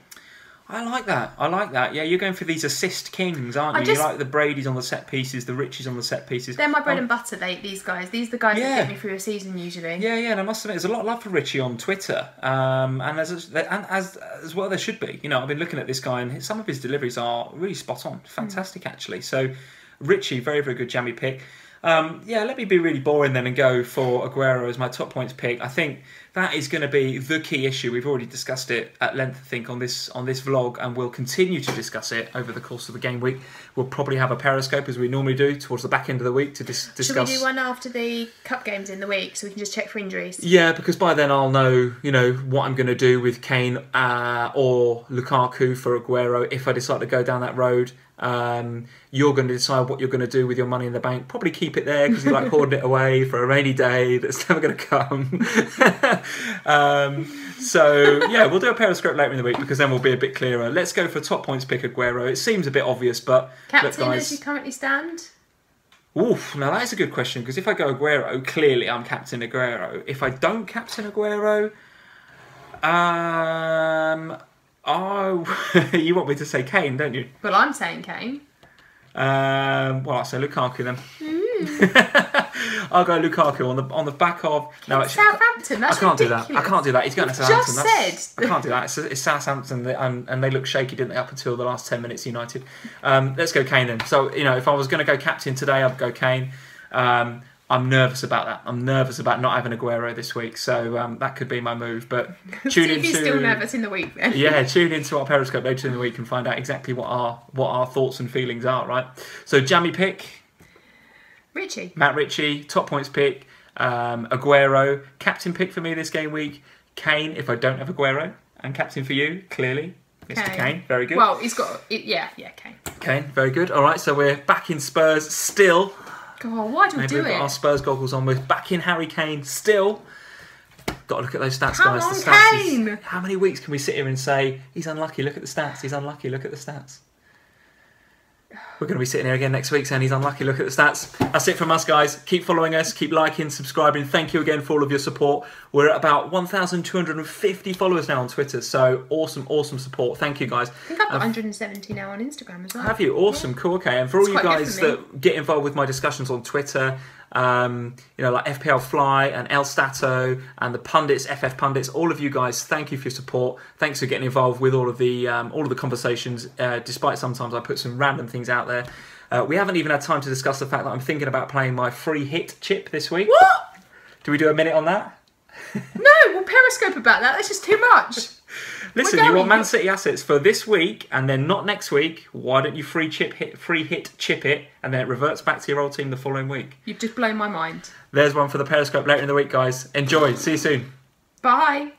I like that. Yeah, you're going for these assist kings, aren't you? You like the Bradys on the set pieces, the Richies on the set pieces. They're my bread and butter, these guys. These are the guys that get me through a season usually. Yeah, and I must admit, there's a lot of love for Richie on Twitter. And as well there should be. I've been looking at this guy and some of his deliveries are really spot on. Fantastic, actually. So, Richie, very, very good jammy pick. Yeah, let me be really boring then and go for Aguero as my top points pick. I think that is going to be the key issue. We've already discussed it at length, I think, on this vlog, and we'll continue to discuss it over the course of the game week. We'll probably have a Periscope, as we normally do, towards the back end of the week to discuss. Should we do one after the cup games in the week so we can just check for injuries? Yeah, because by then I'll know, what I'm going to do with Kane or Lukaku for Aguero if I decide to go down that road. You're going to decide what you're going to do with your money in the bank. Probably keep it there because you like hoarding it away for a rainy day that's never going to come. So yeah, we'll do a Periscope later in the week because then we'll be a bit clearer. Let's go for top points pick Aguero. It seems a bit obvious, but captain look, guys, as you currently stand. Oof, now that is a good question because if I go Aguero, clearly I'm captain Aguero. If I don't captain Aguero, oh, you want me to say Kane, don't you? Well, I'm saying Kane. Well, I'll say Lukaku then. I'll go Lukaku on the back of. No, actually, Southampton. That's I can't ridiculous. do that. I can't do that. He's going to Southampton. Just I can't do that. It's Southampton, and they look shaky, didn't they, up until the last 10 minutes? United. Let's go Kane then. So if I was going to go captain today, I'd go Kane. I'm nervous about that. I'm nervous about not having Aguero this week, so that could be my move. But tune into. You're still nervous in the week then. Yeah, tune into our Periscope later in the week and find out exactly what our thoughts and feelings are. Right. So Jammy Pick, Matt Ritchie, top points pick, Aguero, captain pick for me this game week. Kane, if I don't have Aguero, and captain for you, clearly, Mr. Kane. Very good. Well, he's got yeah, Kane. Kane, very good. All right, so we're back in Spurs still. God, why do we do Maybe we've got our Spurs goggles on. We're back in Harry Kane still. Got to look at those stats, Come guys. on, The stats Kane! how many weeks can we sit here and say he's unlucky? Look at the stats. He's unlucky. Look at the stats. We're going to be sitting here again next week saying he's unlucky. Look at the stats. That's it from us, guys. Keep following us. Keep liking, subscribing. Thank you again for all of your support. We're at about 1,250 followers now on Twitter. So awesome, awesome support. Thank you, guys. I think I've got 170 now on Instagram as well. Have you? Awesome. Yeah. Cool. Okay. And for all you guys that get involved with my discussions on Twitter, like FPL Fly and El Stato and the pundits, FF pundits, all of you guys, thank you for your support. Thanks for getting involved with all of the conversations. Despite sometimes I put some random things out there. We haven't even had time to discuss the fact that I'm thinking about playing my free hit chip this week. What? Do we do a minute on that? No, we'll Periscope about that. That's just too much. Listen, you want Man City assets for this week and then not next week. Why don't you free hit chip it, and then it reverts back to your old team the following week? You've just blown my mind. There's one for the Periscope later in the week, guys. Enjoy. See you soon. Bye.